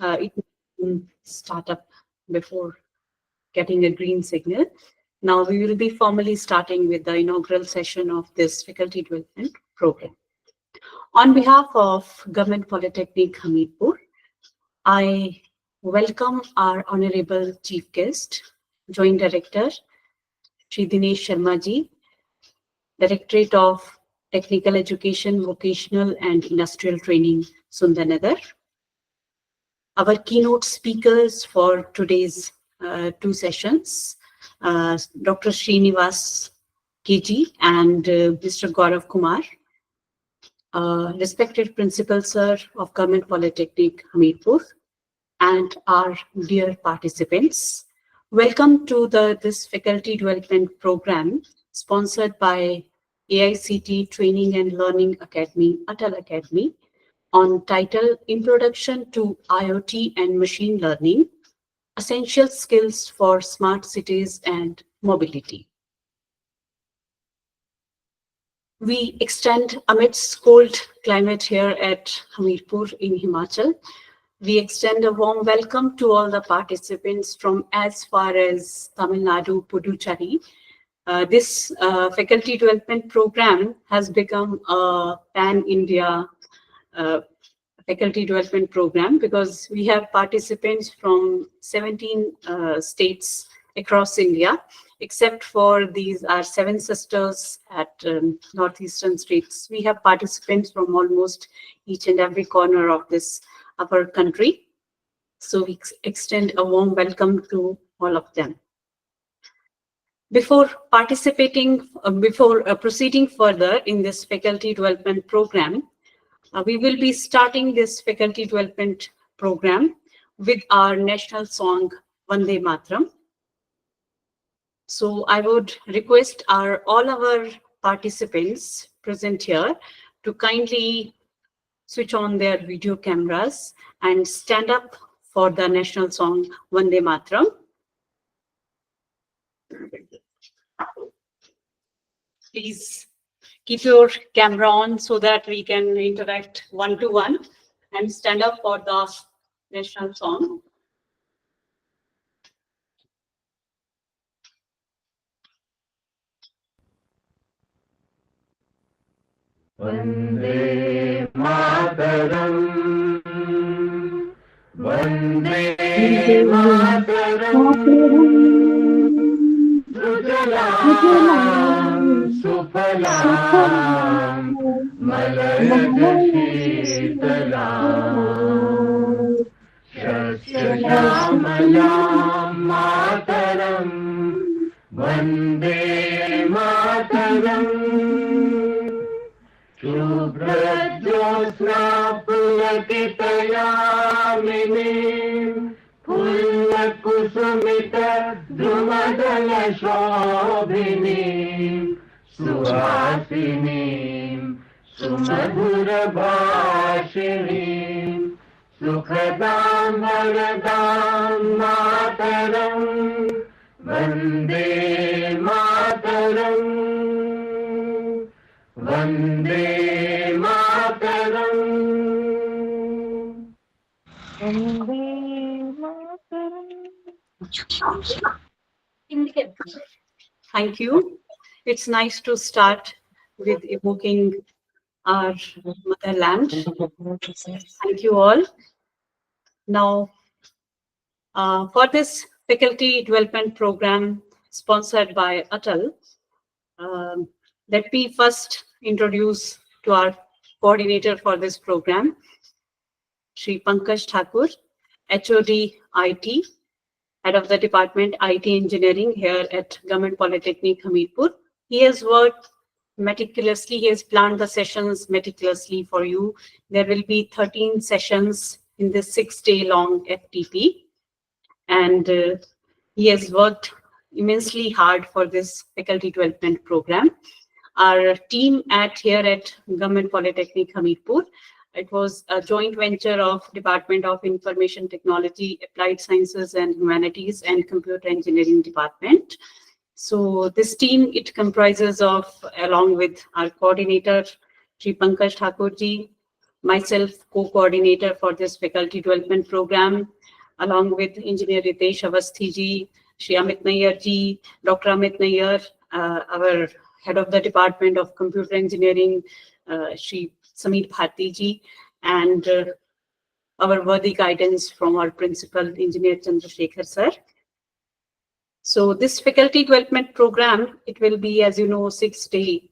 it start up before getting a green signal. Now we will be formally starting with the inaugural session of this faculty development program. On behalf of Government Polytechnic Hamirpur, I welcome our Honorable Chief Guest, Joint Director, Shri Dinesh Sharma ji, Directorate of Technical Education, Vocational and Industrial Training, Sundarnagar. Our keynote speakers for today's two sessions, Dr. Srinivas KG and Mr. Gaurav Kumar, respected Principal Sir of Government Polytechnic Hamirpur, and our dear participants. Welcome to this faculty development program sponsored by AICT Training and Learning Academy, Atal Academy, on title Introduction to IoT and Machine Learning, Essential Skills for Smart Cities and Mobility. We extend, amidst cold climate here at Hamirpur in Himachal, we extend a warm welcome to all the participants from as far as Tamil Nadu, Puducherry. This faculty development program has become a pan-India faculty development program because we have participants from 17 states across India, except for these are 7 sisters at northeastern states. We have participants from almost each and every corner of this our country. So we extend a warm welcome to all of them. Before participating, proceeding further in this faculty development program, we will be starting this faculty development program with our national song, Vande Mataram. So I would request all our participants present here to kindly switch on their video cameras and stand up for the national song Vande Mataram. Please keep your camera on so that we can interact one-to-one and stand up for the national song. Vande Mataram, Vande Mataram, Sujalam, Sufalam, Malayaj Sheetalam, Shashyamalam Mataram, Vande Mataram. Shubhra-jyosna pulakitayamini Pullakusumita drumadala shobhini Suhasini sumadhura bhashini Sukhadam varadam mataram Vande Mataram Vande Mataram. Vande Mataram. Thank you. It's nice to start with evoking our motherland. Thank you all. Now, for this faculty development program sponsored by Atal, let me first introduce to our coordinator for this program, Shri Pankaj Thakur, HOD IT, Head of the Department IT Engineering here at Government Polytechnic Hamirpur. He has worked meticulously, he has planned the sessions meticulously for you. There will be 13 sessions in this 6-day-long FTP. And he has worked immensely hard for this faculty development program. Our team here at Government Polytechnic Hamirpur, it was a joint venture of Department of Information Technology, Applied Sciences and Humanities and Computer Engineering Department. So this team, it comprises of, along with our coordinator, Shri Pankaj Thakur ji, myself, co-coordinator for this faculty development program, along with Engineer Ritesh Avasthi ji, Shri Amit Nayyar ji, Dr. Amit Nayyar, our head of the Department of Computer Engineering, Shri Sameer Bharti ji, and our worthy guidance from our principal, Engineer Chandrasekhar sir. So this faculty development program, it will be, as you know, 6-day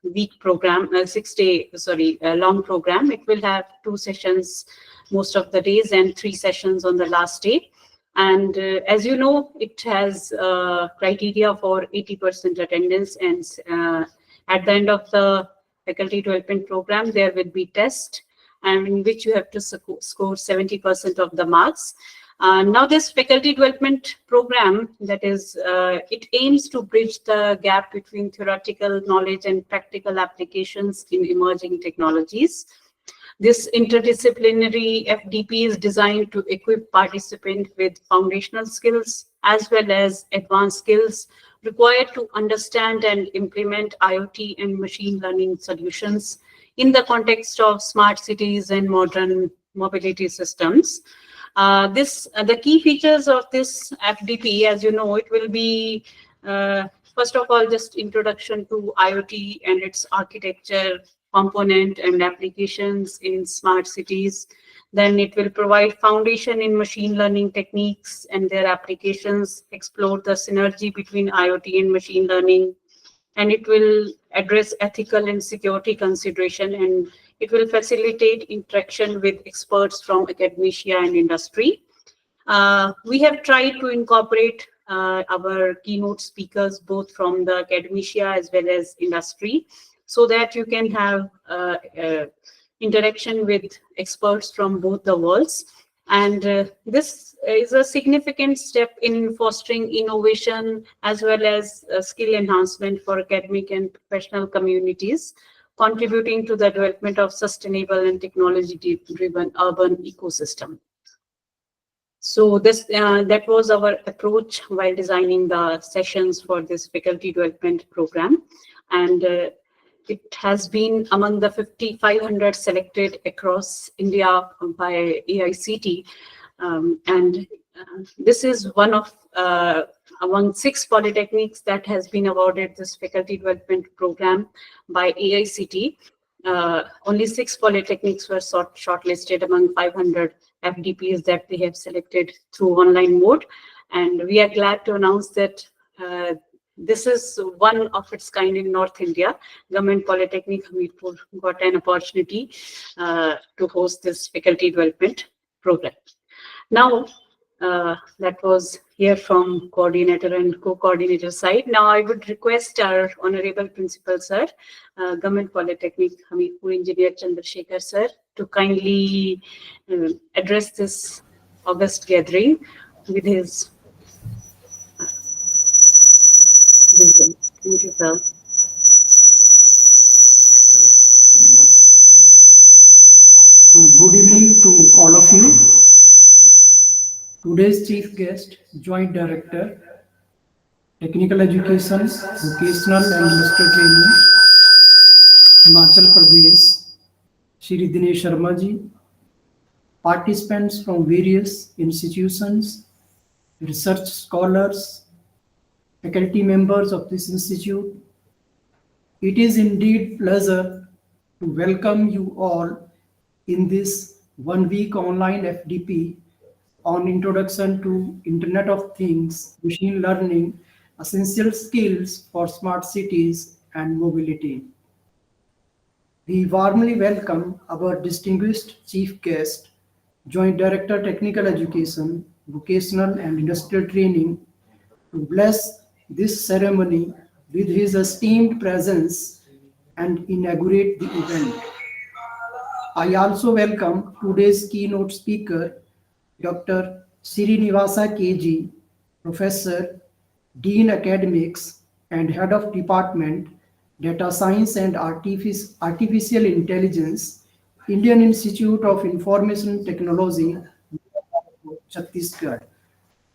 week program, 6-day, sorry, long program. It will have 2 sessions most of the days and 3 sessions on the last day. And as you know, it has criteria for 80% attendance. And at the end of the faculty development program, there will be test, and in which you have to score 70% of the marks. Now this faculty development program, that is, it aims to bridge the gap between theoretical knowledge and practical applications in emerging technologies. This interdisciplinary FDP is designed to equip participants with foundational skills as well as advanced skills required to understand and implement IoT and machine learning solutions in the context of smart cities and modern mobility systems. The key features of this FDP, as you know, it will be first of all just introduction to IoT and its architecture, component and applications in smart cities. Then it will provide foundation in machine learning techniques and their applications, explore the synergy between IoT and machine learning, and it will address ethical and security consideration, and it will facilitate interaction with experts from academia and industry. We have tried to incorporate our keynote speakers both from the academia as well as industry, so that you can have interaction with experts from both the worlds. And this is a significant step in fostering innovation as well as skill enhancement for academic and professional communities, contributing to the development of sustainable and technology-driven urban ecosystem. So this that was our approach while designing the sessions for this faculty development program, and it has been among the 5,500 selected across India by AICT, and this is one of among 6 polytechnics that has been awarded this faculty development program by AICT. Only 6 polytechnics were shortlisted among 500 FDPs that we have selected through online mode, and we are glad to announce that this is one of its kind in North India. Government Polytechnic Hamirpur got an opportunity to host this faculty development program. Now, that was here from coordinator and co-coordinator side. Now I would request our Honorable Principal Sir, Government Polytechnic Hamirpur Engineer Chandrasekhar Sir, to kindly address this august gathering with his wisdom. Thank you, sir. Good evening to all of you. Today's chief guest, Joint Director, Technical Education, Vocational and Industrial Training, Himachal Pradesh, Shri Dinesh Sharma ji, participants from various institutions, research scholars, faculty members of this institute. It is indeed pleasure to welcome you all in this 1-week online FDP on Introduction to Internet of Things, Machine Learning, Essential Skills for Smart Cities and Mobility. We warmly welcome our distinguished chief guest, Joint Director Technical Education, Vocational and Industrial Training, to bless this ceremony with his esteemed presence and inaugurate the event. I also welcome today's keynote speaker, Dr. Srinivasa KG, Professor, Dean Academics, and Head of Department, Data Science and Artificial Intelligence, Indian Institute of Information Technology, Chhattisgarh.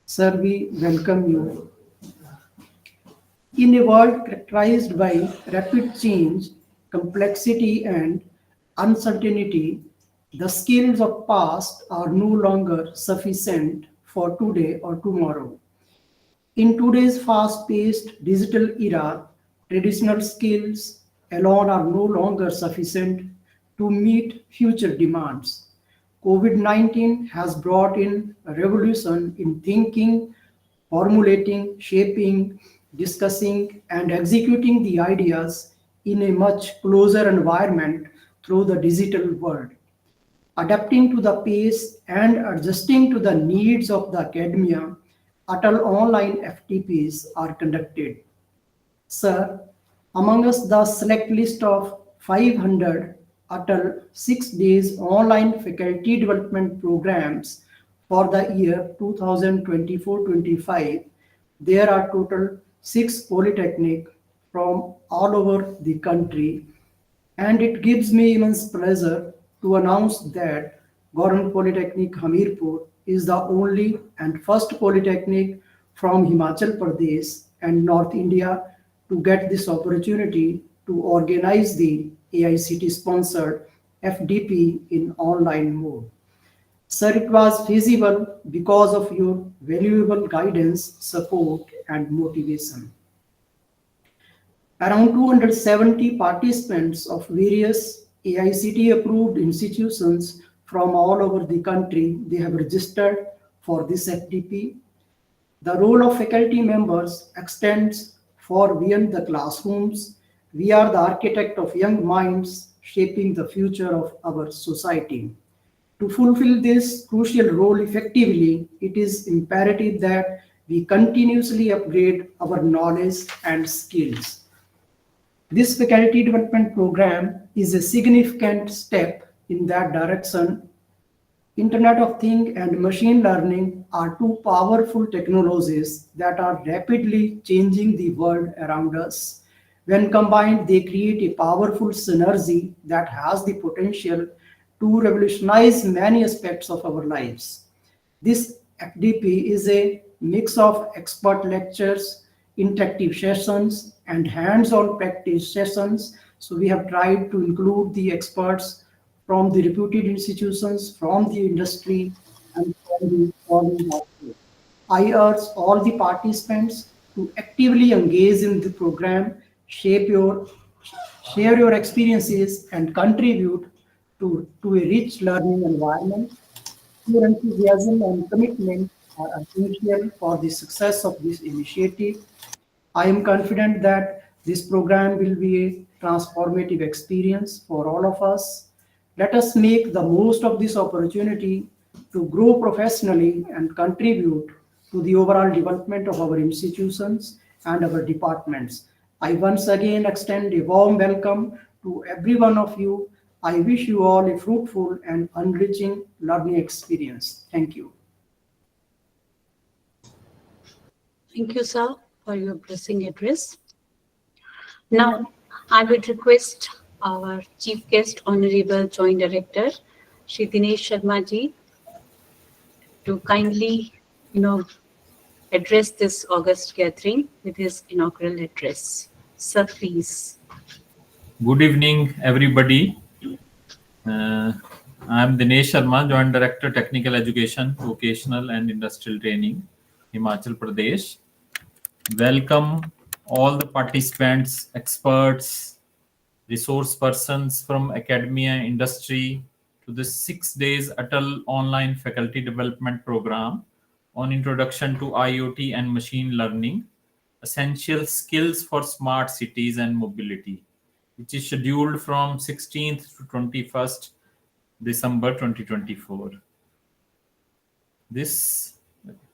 Sir, we welcome you. In a world characterized by rapid change, complexity, and uncertainty, the skills of past are no longer sufficient for today or tomorrow. In today's fast-paced digital era, traditional skills alone are no longer sufficient to meet future demands. COVID-19 has brought in a revolution in thinking, formulating, shaping, discussing, and executing the ideas in a much closer environment through the digital world. Adapting to the pace and adjusting to the needs of the academia, Atal online FTPs are conducted. Sir, among us the select list of 500 Atal 6 days online faculty development programs for the year 2024-25, there are total 6 polytechnic from all over the country, and it gives me immense pleasure to announce that Government Polytechnic Hamirpur is the only and first polytechnic from Himachal Pradesh and North India to get this opportunity to organize the AICT sponsored FDP in online mode. Sir, it was feasible because of your valuable guidance, support, and motivation. Around 270 participants of various AICT approved institutions from all over the country, they have registered for this FDP. The role of faculty members extends far beyond the classrooms. We are the architect of young minds shaping the future of our society. To fulfill this crucial role effectively, it is imperative that we continuously upgrade our knowledge and skills. This faculty development program is a significant step in that direction. Internet of Things and machine learning are two powerful technologies that are rapidly changing the world around us. When combined, they create a powerful synergy that has the potential to revolutionize many aspects of our lives. This FDP is a mix of expert lectures, interactive sessions, and hands-on practice sessions. So we have tried to include the experts from the reputed institutions, from the industry, and from the foreign market. I urge all the participants to actively engage in the program, shape your, share your experiences, and contribute to a rich learning environment. Your enthusiasm and commitment are essential for the success of this initiative. I am confident that this program will be a transformative experience for all of us. Let us make the most of this opportunity to grow professionally and contribute to the overall development of our institutions and our departments. I once again extend a warm welcome to every one of you. I wish you all a fruitful and enriching learning experience. Thank you. Thank you, sir, for your blessing address. Now, I would request our Chief Guest, Honorable Joint Director, Shri Dinesh Sharma ji, to kindly, address this August gathering with his inaugural address. Sir, please. Good evening, everybody. I am Dinesh Sharma, Joint Director, Technical Education, Vocational and Industrial Training, Himachal Pradesh. Welcome all the participants, experts, resource persons from academia, industry to the 6 days Atal online faculty development program on introduction to IoT and machine learning, essential skills for smart cities and mobility, which is scheduled from 16th to 21st December 2024. This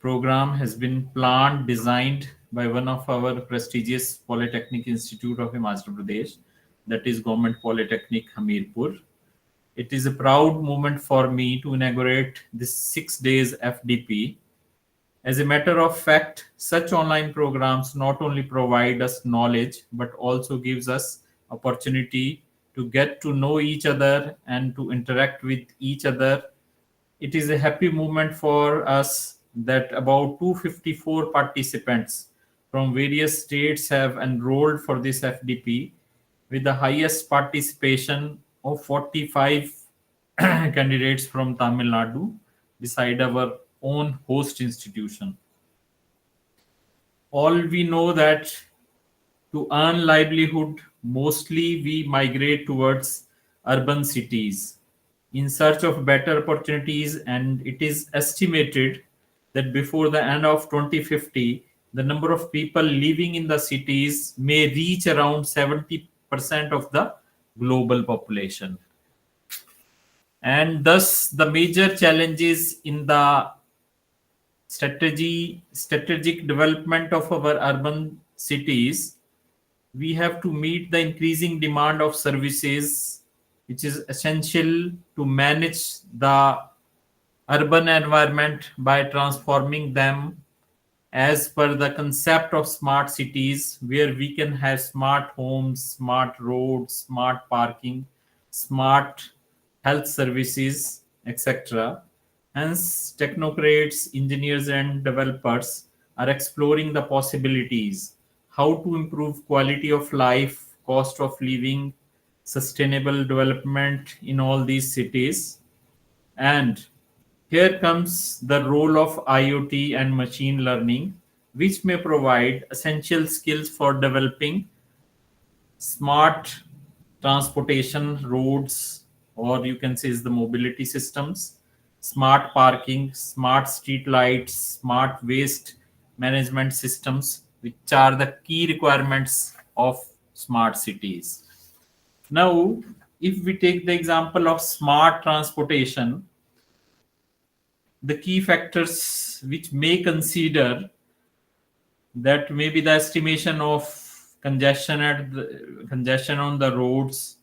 program has been planned, designed by one of our prestigious Polytechnic Institute of Himachal Pradesh, that is Government Polytechnic Hamirpur. It is a proud moment for me to inaugurate this 6 days FDP. As a matter of fact, such online programs not only provide us knowledge, but also gives us opportunity to get to know each other and to interact with each other. It is a happy moment for us that about 254 participants from various states have enrolled for this FDP, with the highest participation of 45 candidates from Tamil Nadu beside our own host institution. All we know that to earn livelihood, mostly we migrate towards urban cities in search of better opportunities, and it is estimated that before the end of 2050, the number of people living in the cities may reach around 70% of the global population. And thus, the major challenges in the strategic development of our urban cities, we have to meet the increasing demand of services, which is essential to manage the urban environment by transforming them as per the concept of smart cities, where we can have smart homes, smart roads, smart parking, smart health services, etc. Hence, technocrats, engineers, and developers are exploring the possibilities how to improve quality of life, cost of living, sustainable development in all these cities. And here comes the role of IoT and machine learning, which may provide essential skills for developing smart transportation roads, or you can say is the mobility systems, smart parking, smart street lights, smart waste management systems, which are the key requirements of smart cities. Now, if we take the example of smart transportation, the key factors which may consider that maybe the estimation of congestion on the roads,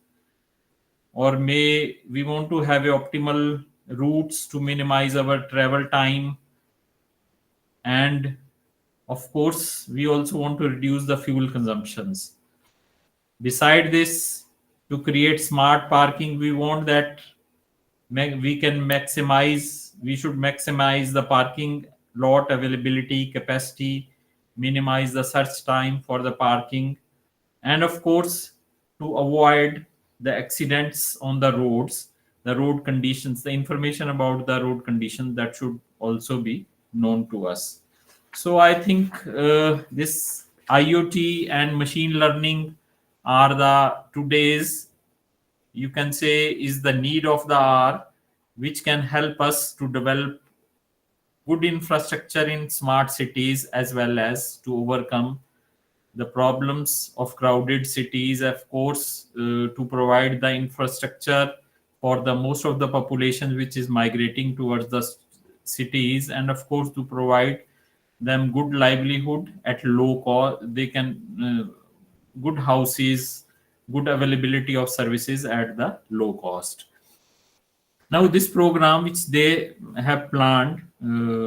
or may we want to have a optimal routes to minimize our travel time, and of course we also want to reduce the fuel consumptions. Beside this, to create smart parking, we want that we should maximize the parking lot availability, capacity, minimize the search time for the parking, and of course, to avoid the accidents on the roads, the road conditions, the information about the road conditions, that should also be known to us. So I think this IoT and machine learning are the today's, you can say, is the need of the hour, which can help us to develop good infrastructure in smart cities, as well as to overcome the problems of crowded cities, of course, to provide the infrastructure for the most of the population which is migrating towards the cities, and of course to provide them good livelihood at low cost. They can good houses, good availability of services at the low cost. Now, this program which they have planned,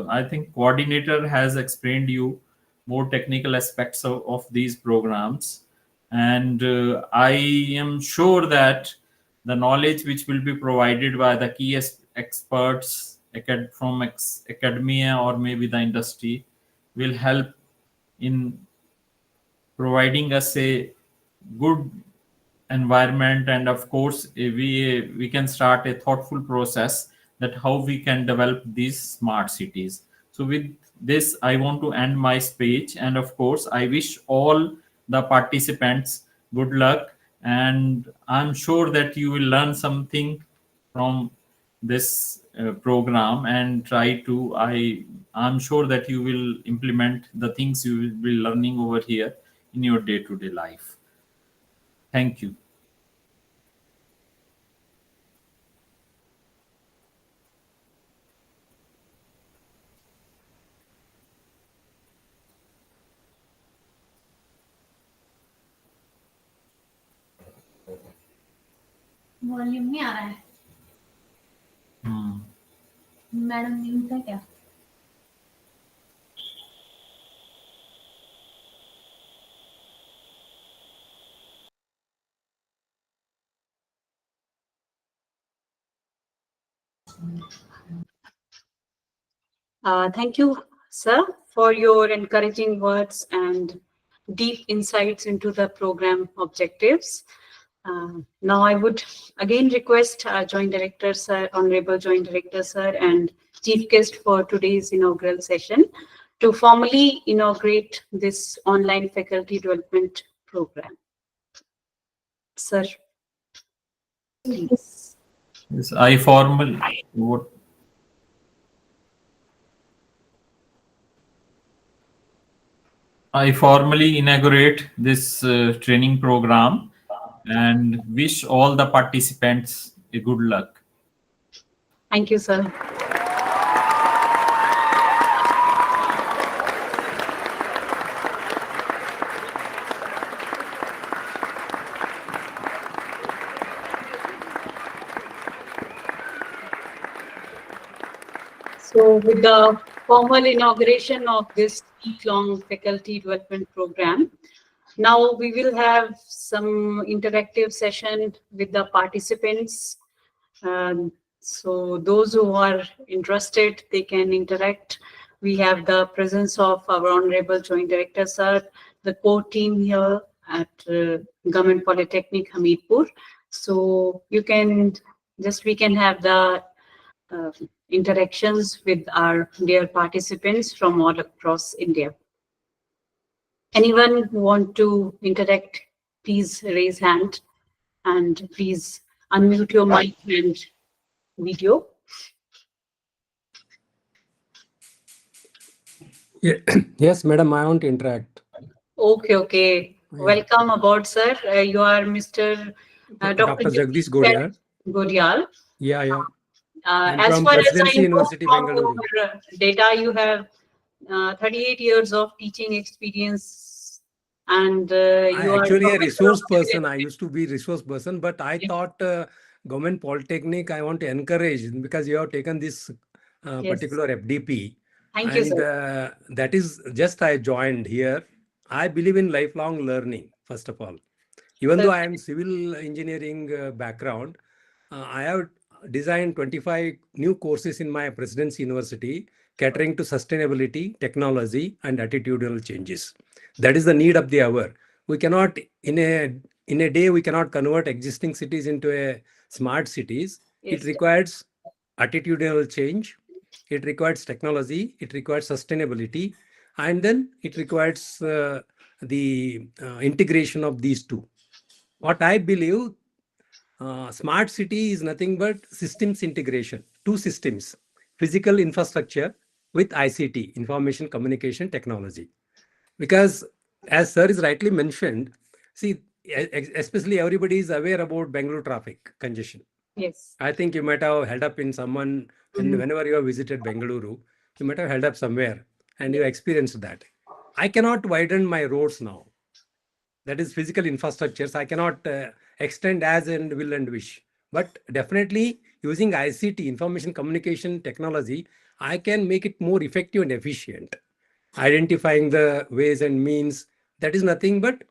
I think coordinator has explained you more technical aspects of these programs, and I am sure that the knowledge which will be provided by the key experts from academia or maybe the industry will help in providing us a good environment, and of course we can start a thoughtful process that how we can develop these smart cities. So with this, I want to end my speech, and of course I wish all the participants good luck, and I'm sure that you will learn something from this program, and try to I'm sure that you will implement the things you will be learning over here in your day-to-day life. Thank you. Volume नहीं आ रहा है madam mute है क्या Thank you, sir, for your encouraging words and deep insights into the program objectives. Now I would again request our Joint Director, Sir, Honorable Joint Director, Sir, and Chief Guest for today's inaugural session to formally inaugurate this online faculty development program. Sir, please. Yes, I formally what I formally inaugurate this training program and wish all the participants a good luck. Thank you, sir. So with the formal inauguration of this week-long faculty development program, now we will have some interactive session with the participants. So those who are interested, they can interact. We have the presence of our Honorable Joint Director, Sir, the core team here at Government Polytechnic, Hamirpur. So you can we can have the interactions with our dear participants from all across India. Anyone who want to interact, please raise hand and please unmute your mic and video. Yeah. Yes, madam, I want to interact. Okay. Yeah. Welcome aboard, sir. You are Mr. Dr. Jagdish Godia. Godial. Yeah. I'm As from far as Presidency I know University, from Bengaluru. your data, you have 38 years of teaching experience, and I you are actually a professor of resource person. I used to be resource person, but I thought government polytechnic, I want to encourage because you have taken this Yes. particular FDP. Thank you, And sir. that is just I joined here. I believe in lifelong learning, first of all. Even though I am civil engineering background, I have designed 25 new courses in my Presidency University catering to sustainability, technology, and attitudinal changes. That is the need of the hour. We cannot, in a day, we cannot convert existing cities into a smart cities. Yes, It requires attitudinal change. It requires technology. It requires sustainability. And then it requires the integration of these two. What I believe, smart city is nothing but systems integration, two systems, physical infrastructure with ICT, information communication technology. Because as sir is rightly mentioned, see, especially everybody is aware about Bangalore traffic congestion. Yes. I think you might have held up in someone, whenever you have visited Bengaluru, you might have held up somewhere and you experienced that. I cannot widen my roads now. That is physical infrastructures. I cannot extend as and will and wish. But definitely using ICT, information communication technology, I can make it more effective and efficient. Identifying the ways and means, that is nothing but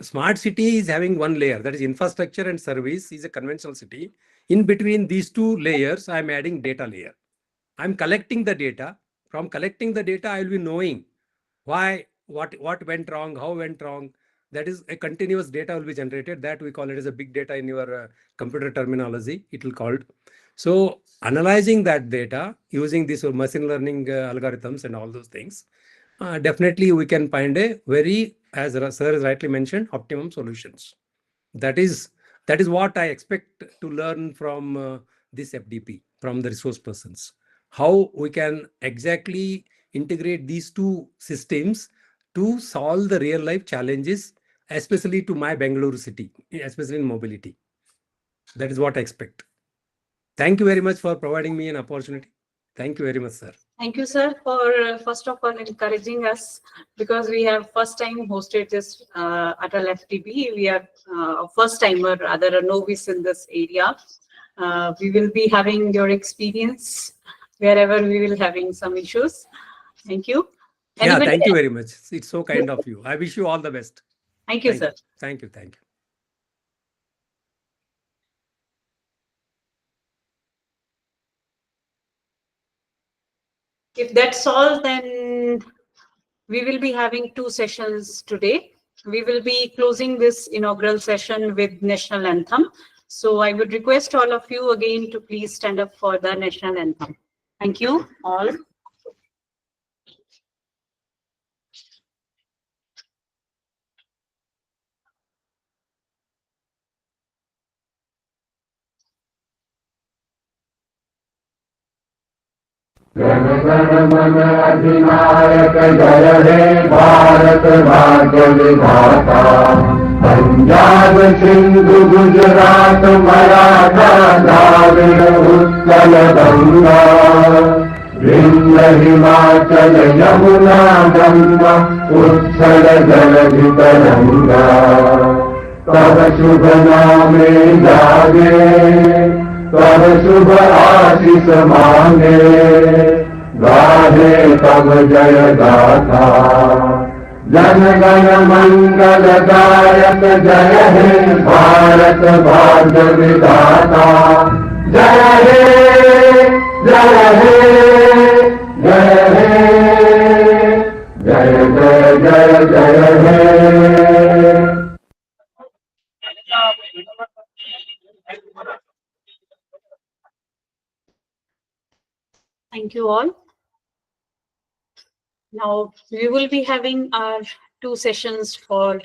smart city is having one layer, that is infrastructure and service is a conventional city. In between these two layers, I'm adding data layer. I'm collecting the data. From collecting the data, I will be knowing why, what went wrong, how went wrong. That is a continuous data will be generated. That we call it as a big data in your computer terminology. It will called. So analyzing that data using these machine learning algorithms and all those things, definitely we can find a very, as sir has rightly mentioned, optimum solutions. That is what I expect to learn from this FDP, from the resource persons. How we can exactly integrate these two systems to solve the real life challenges, especially to my Bengaluru city, especially in mobility. That is what I expect. Thank you very much for providing me an opportunity. Thank you very much, sir. Thank you, sir, for first of all encouraging us, because we have first time hosted this at FTB. We are first timer, rather a novice in this area. We will be having your experience wherever we will having some issues. Thank you. Yeah, Anybody thank you else? very much. It's so kind of you. I wish you all the best. Thank you, sir. Thank you. Thank you. If that's all, then we will be having two sessions today. we will be closing this inaugural session with national anthem. So I would request all of you again to please stand up for the national anthem. Thank you all. Jana Gana मन अधिनायक जय हे भारत भाग्य विधाता। पंजाब सिंधु गुजरात मराठा द्राविड़ उत्कल गंगा। विंध्य हिमाचल यमुना गंगा उत्कल जलधि तरंगा। तब शुभ नामे जागे तब शुभ आशीष मांगे। गाहे तब जय गाथा जन गण मंगल दायक जय हे भारत भाग्य विधाता। जय हे जय हे जय हे जय जय जय जय हे। Thank you all. Now we will be having our 2 sessions for